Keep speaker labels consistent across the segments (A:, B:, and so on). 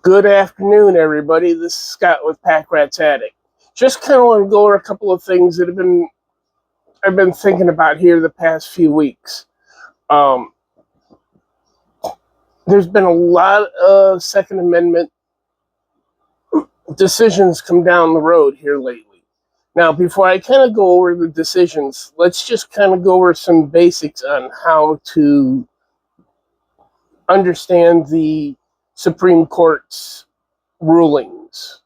A: Good afternoon, everybody. This is Scott with Pack Rat's Attic. Just kind of want to go over a couple of things that I've been thinking about here the past few weeks. Um, there's been a lot of Second Amendment decisions come down the road here lately. Now, before I kind of go over the decisions, let's just kind of go over some basics on how to understand the Supreme Court's rulings.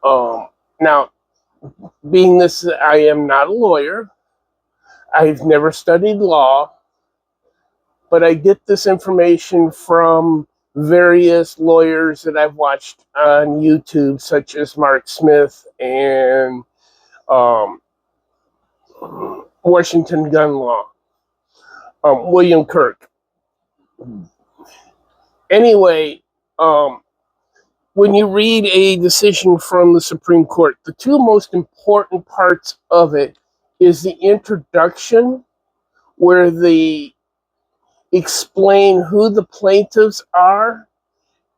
A: Now, being this, I am not a lawyer. I've never studied law, but I get this information from various lawyers that I've watched on YouTube, such as Mark Smith and um, Washington Gun Law, William Kirk. Anyway, when you read a decision from the Supreme Court, the two most important parts of it is the introduction, where they explain who the plaintiffs are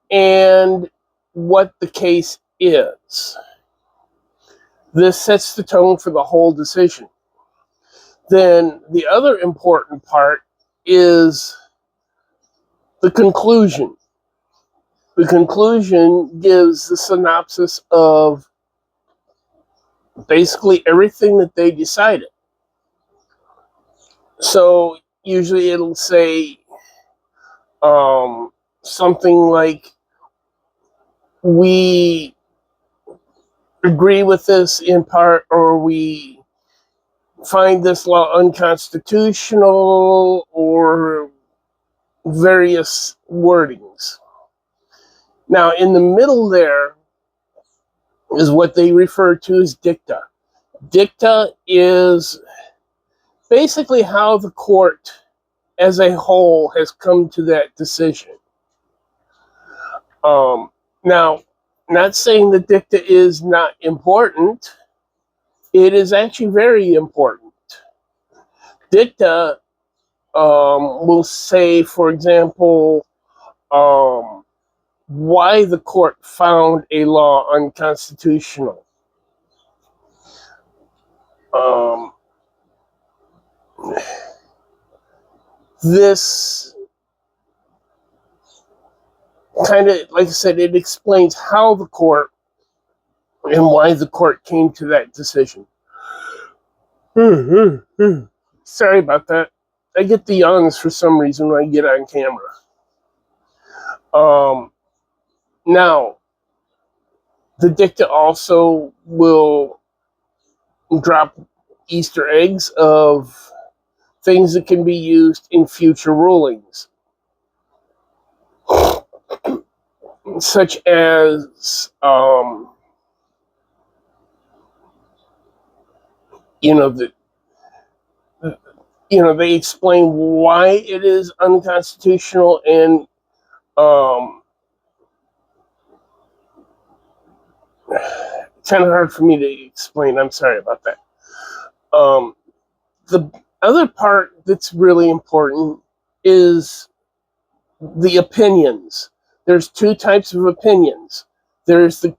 A: and what the case is. This sets the tone for the whole decision. Then the other important part is the conclusion. The conclusion gives the synopsis of basically everything that they decided. So usually it'll say something like, we agree with this in part, or we find this law unconstitutional, or various wordings. Now, in the middle there is what they refer to as dicta. Dicta is basically how the court as a whole has come to that decision. Now, not saying that dicta is not important. It is actually very important. Dicta will say, for example, why the court found a law unconstitutional. This kind of, like I said, it explains how the court and why the court came to that decision. Sorry about that. I get the yawns for some reason when I get on camera. Now, the dicta also will drop Easter eggs of things that can be used in future rulings, such as they explain why it is unconstitutional, and kind of hard for me to explain. I'm sorry about that. The other part that's really important is the opinions. There's two types of opinions. There's the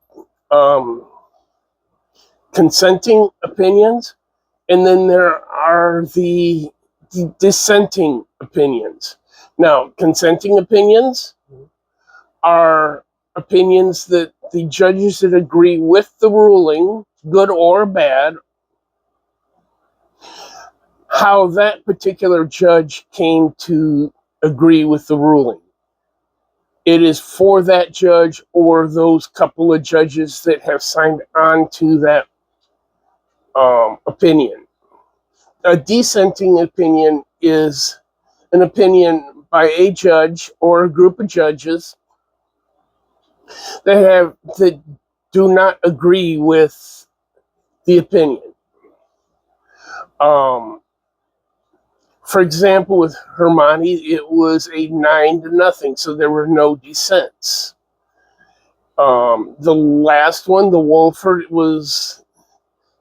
A: consenting opinions, and then there are the dissenting opinions. Now, consenting opinions are opinions that the judges that agree with the ruling, good or bad, how that particular judge came to agree with the ruling. It is for that judge or those couple of judges that have signed on to that opinion. A dissenting opinion is an opinion by a judge or a group of judges that do not agree with the opinion. For example, with Hermione, it was a 9-0, so there were no dissents. The last one, the Wolford, was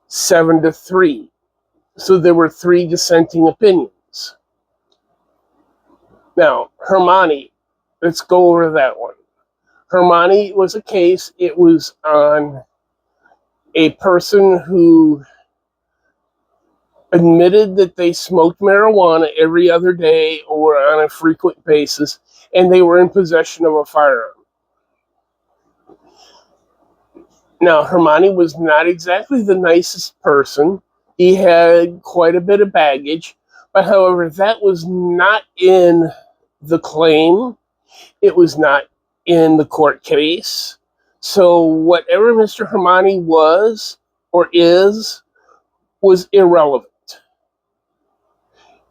A: 7-3, so there were 3 dissenting opinions. Now, Hermione, let's go over that one. Hermione was a case. It was on a person who admitted that they smoked marijuana every other day or on a frequent basis, and they were in possession of a firearm. Now, Hermione was not exactly the nicest person. He had quite a bit of baggage, but however, that was not in the claim. It was not in the court case. So whatever Mr. Hermione was or is was irrelevant.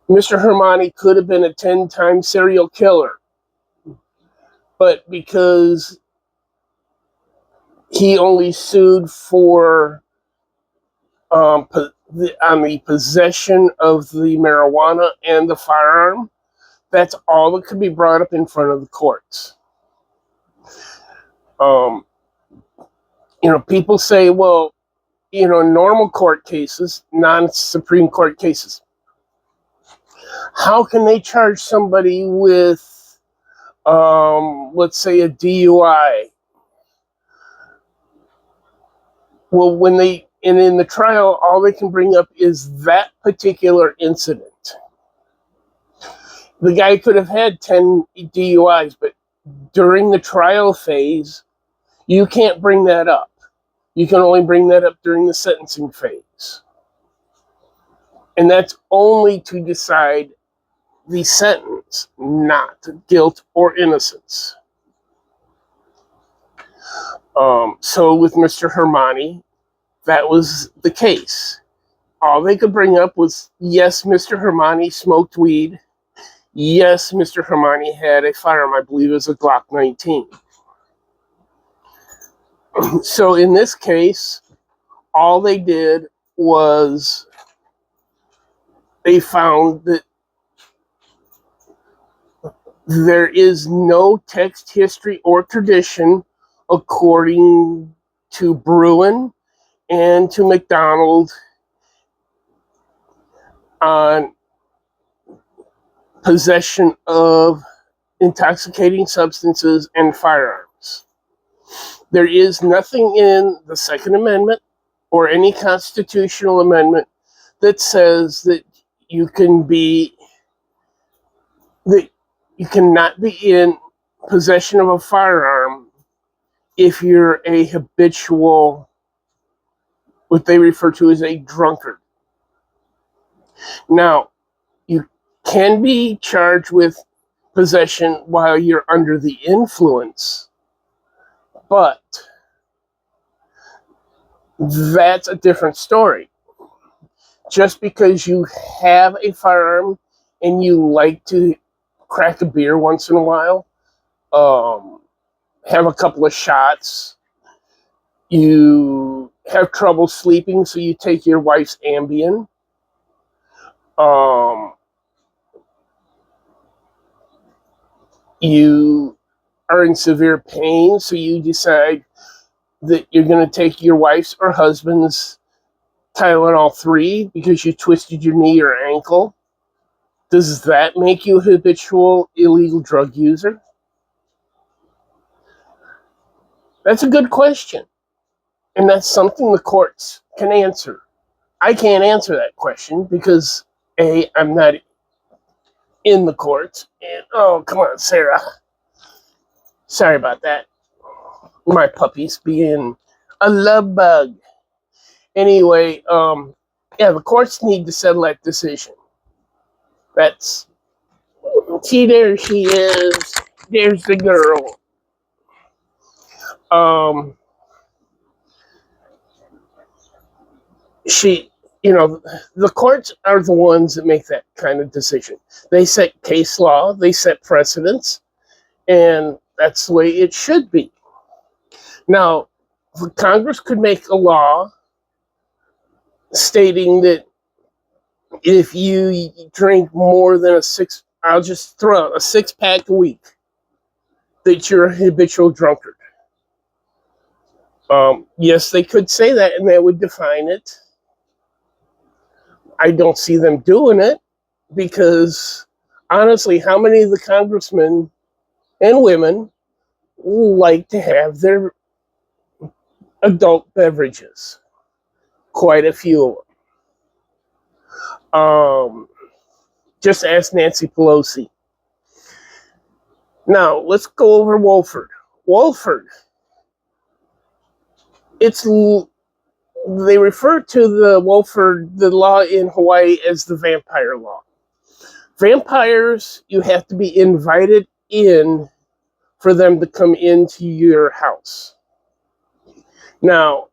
A: Mr. Hermione could have been a 10-time serial killer, but because he only sued for on the possession of the marijuana and the firearm, that's all that could be brought up in front of the courts. Um, people say, well, normal court cases, non-Supreme Court cases, how can they charge somebody with, let's say, a DUI? Well, in the trial, all they can bring up is that particular incident. The guy could have had 10 DUIs, but during the trial phase, you can't bring that up. You can only bring that up during the sentencing phase. And that's only to decide the sentence, not guilt or innocence. So with Mr. Hermione, that was the case. All they could bring up was, yes, Mr. Hermione smoked weed. Yes, Mr. Hermione had a firearm, I believe it was a Glock 19. So in this case, all they did was they found that there is no text, history, or tradition, according to Bruin and to McDonald, on possession of intoxicating substances and firearms. There is nothing in the Second Amendment or any constitutional amendment that says that you cannot be in possession of a firearm if you're a habitual, what they refer to as a drunkard. Now, you can be charged with possession while you're under the influence, but that's a different story. Just because you have a firearm and you like to crack a beer once in a while, have a couple of shots, you have trouble sleeping, so you take your wife's Ambien, you are in severe pain, so you decide that you're going to take your wife's or husband's Tylenol 3 because you twisted your knee or ankle. Does that make you a habitual illegal drug user? That's a good question. And that's something the courts can answer. I can't answer that question because, A, I'm not in the courts. And, oh, come on, Sarah. Sorry about that. My puppy's being a love bug. Anyway, the courts need to settle that decision. There she is. There's the girl. The courts are the ones that make that kind of decision. They set case law, they set precedents, and that's the way it should be. Now, Congress could make a law stating that if you drink more than I'll just throw out a 6-pack a week, that you're a habitual drunkard. Yes, they could say that, and that would define it. I don't see them doing it because, honestly, how many of the congressmen and women like to have their adult beverages. Quite a few of them. Just ask Nancy Pelosi. Now, let's go over Wolford. Wolford, they refer to the law in Hawaii as the vampire law. Vampires, you have to be invited in for them to come into your house. Now,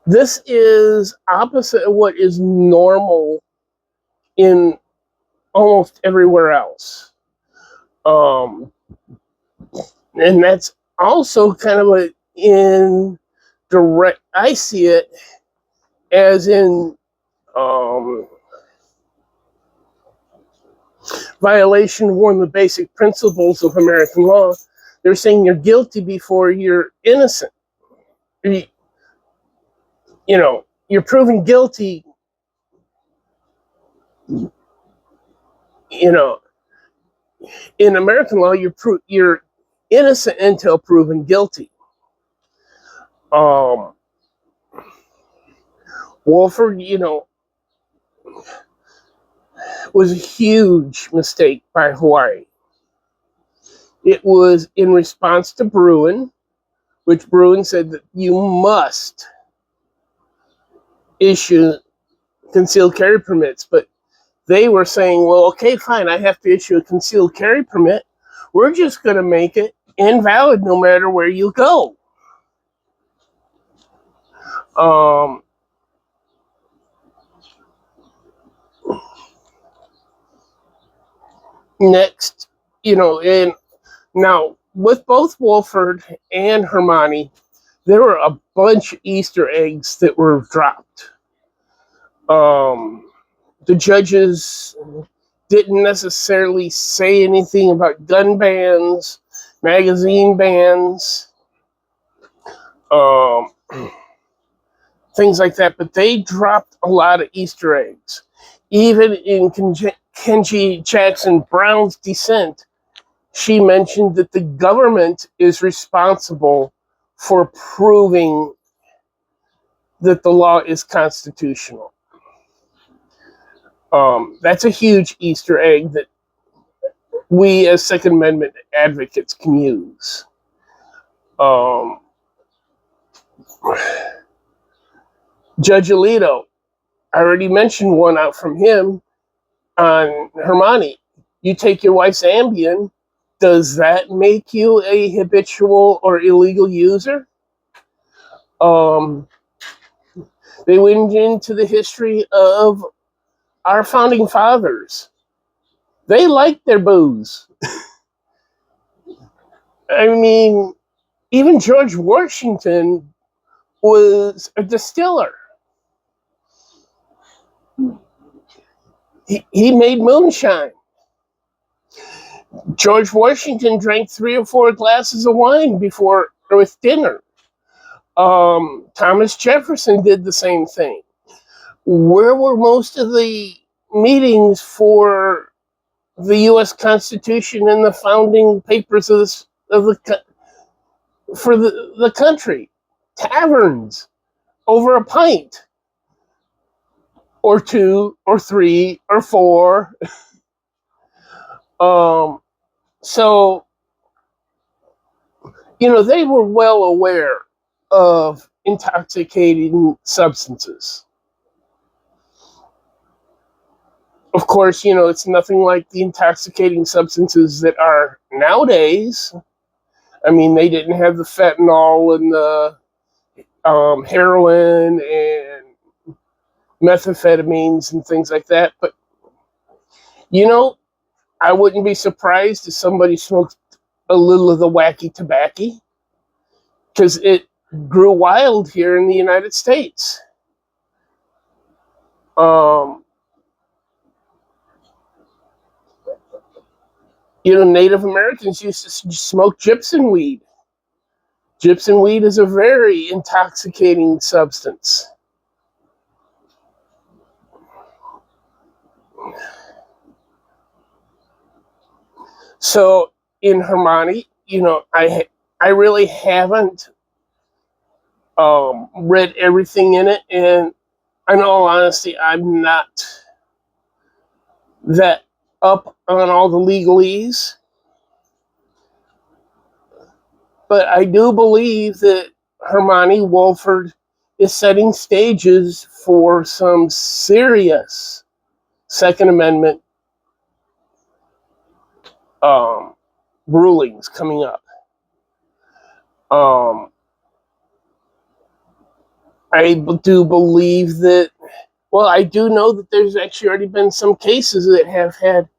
A: this is opposite of what is normal in almost everywhere else. And that's also kind of I see it as in violation of one of the basic principles of American law. They're saying you're guilty before you're innocent. You know, you're proven guilty, you know, in American law, you're innocent until proven guilty. Wolford, was a huge mistake by Hawaii. It was in response to Bruin, which Bruin said that you must issue concealed carry permits, but they were saying, well, okay, fine, I have to issue a concealed carry permit. We're just going to make it invalid no matter where you go. Next, and now with both Wolford and Hermione, there were a bunch of Easter eggs that were dropped. The judges didn't necessarily say anything about gun bans, magazine bans, things like that, but they dropped a lot of Easter eggs. Even in Kenji Jackson Brown's dissent, she mentioned that the government is responsible for proving that the law is constitutional. That's a huge Easter egg that we as Second Amendment advocates can use. Judge Alito, I already mentioned one out from him on Hermione. You take your wife's Ambien, does that make you a habitual or illegal user? They went into the history of our founding fathers. They liked their booze. I mean, even George Washington was a distiller. He made moonshine. George Washington drank 3 or 4 glasses of wine with dinner. Thomas Jefferson did the same thing. Where were most of the meetings for the U.S. Constitution and the founding papers for the country? Taverns over a pint, or 2, or 3, or 4. So, they were well aware of intoxicating substances. Of course, it's nothing like the intoxicating substances that are nowadays. I mean, they didn't have the fentanyl and the heroin and methamphetamines and things like that. But, I wouldn't be surprised if somebody smoked a little of the wacky tobacco, because it grew wild here in the United States. Native Americans used to smoke gypsum weed. Gypsum weed is a very intoxicating substance. So in Hermione, I really haven't read everything in it, and in all honesty, I'm not that up on all the legalese. But I do believe that Hermione Wolford is setting stages for some serious Second Amendment um, rulings coming up. Um, I do believe that, well, I do know that there's actually already been some cases that have had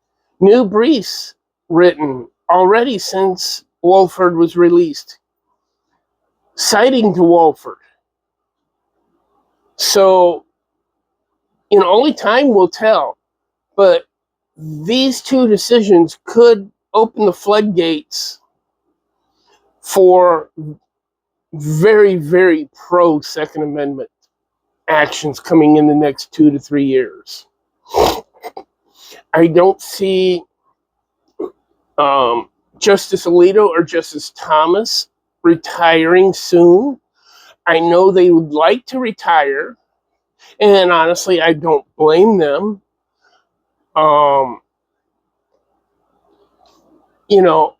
A: new briefs written already since Wolford was released, citing to Wolford. So, only time will tell. But these two decisions could open the floodgates for very, very pro Second Amendment actions coming in the next 2 to 3 years. I don't see Justice Alito or Justice Thomas retiring soon. I know they would like to retire, and honestly, I don't blame them. Um, you know,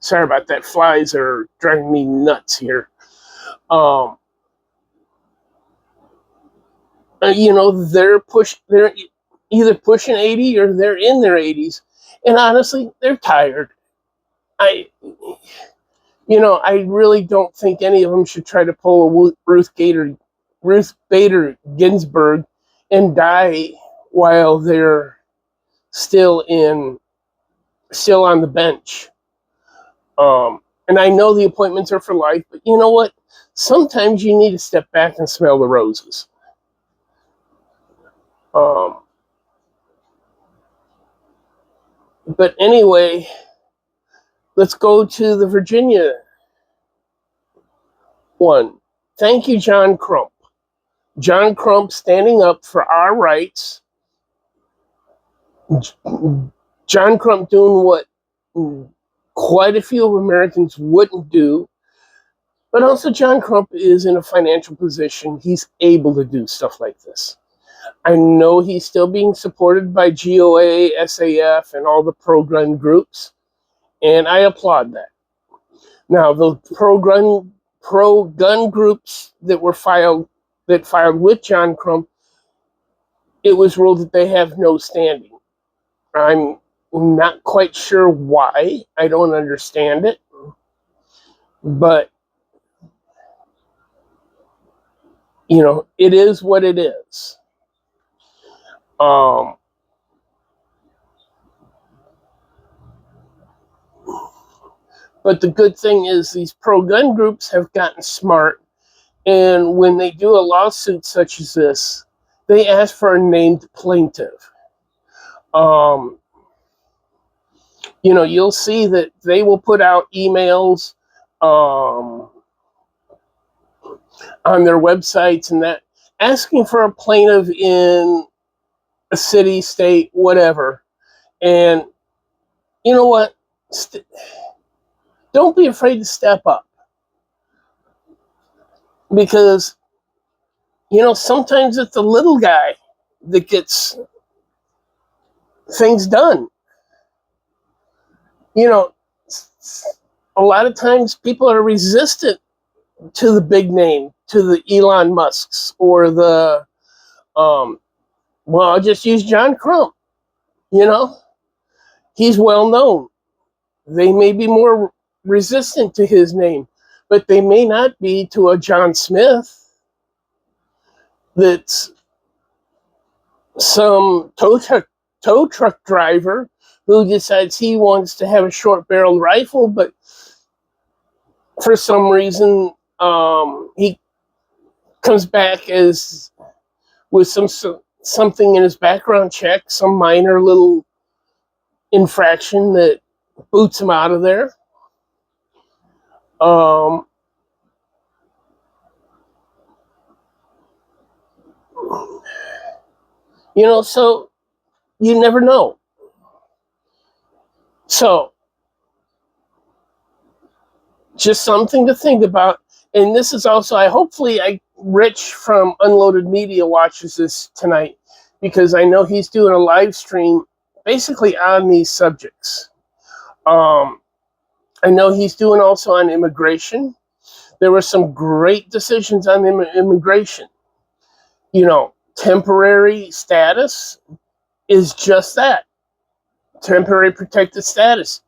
A: sorry about that. Flies are driving me nuts here. Um, they're either pushing 80 or they're in their 80s, and honestly, they're tired. I I really don't think any of them should try to pull a Ruth Bader Ginsburg and die while they're still on the bench. And I know the appointments are for life, but you know what? Sometimes you need to step back and smell the roses. Um, but anyway, let's go to the Virginia one. Thank you, John Crump. John Crump standing up for our rights. John Crump doing what quite a few Americans wouldn't do. But also, John Crump is in a financial position. He's able to do stuff like this. I know he's still being supported by GOA, SAF, and all the pro-gun groups, and I applaud that. Now, the pro-gun groups that filed with John Crump, it was ruled that they have no standing. I'm not quite sure why. I don't understand it, but it is what it is. Um, but the good thing is these pro-gun groups have gotten smart, and when they do a lawsuit such as this, they ask for a named plaintiff. You'll see that they will put out emails on their websites and that asking for a plaintiff in a city, state, whatever. And you know what? Don't be afraid to step up, because sometimes it's the little guy that gets things done. A lot of times people are resistant to the big name, to the Elon Musks or the I'll just use John Crump. He's well known. They may be more resistant to his name, but they may not be to a John Smith that's some tow truck driver who decides he wants to have a short barreled rifle, but for some reason he comes back as with something in his background check, some minor little infraction that boots him out of there. So you never know. So Just something to think about. And this is also, Rich from Unloaded Media watches this tonight, because I know he's doing a live stream basically on these subjects. I know he's doing also on immigration. There were some great decisions on immigration. Temporary status is just that, temporary protected status.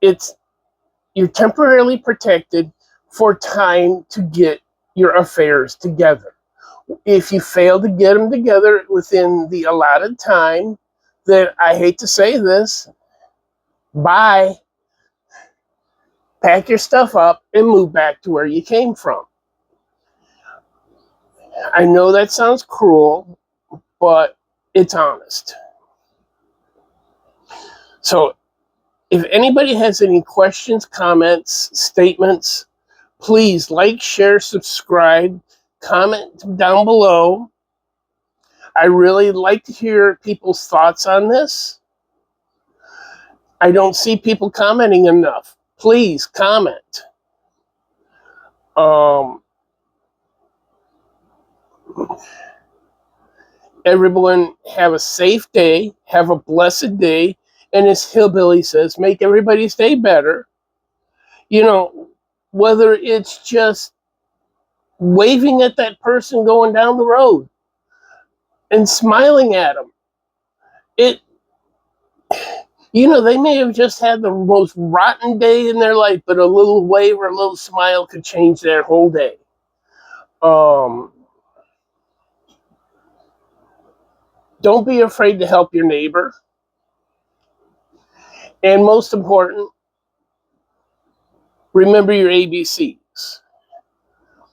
A: You're temporarily protected for time to get your affairs together. If you fail to get them together within the allotted time, then I hate to say this, bye. Pack your stuff up and move back to where you came from. I know that sounds cruel, but it's honest. So if anybody has any questions, comments, statements, please like, share, subscribe, comment down below. I really like to hear people's thoughts on this. I don't see people commenting enough. Please comment. Everyone have a safe day, have a blessed day, and as Hillbilly says, make everybody's day better. Whether it's just waving at that person going down the road and smiling at them. They may have just had the most rotten day in their life, but a little wave or a little smile could change their whole day. Don't be afraid to help your neighbor. And most important, remember your ABCs.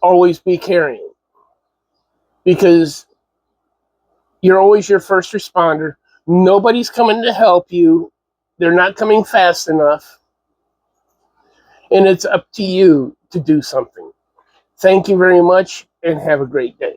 A: Always be caring, because you're always your first responder. Nobody's coming to help you. They're not coming fast enough. And it's up to you to do something. Thank you very much, and have a great day.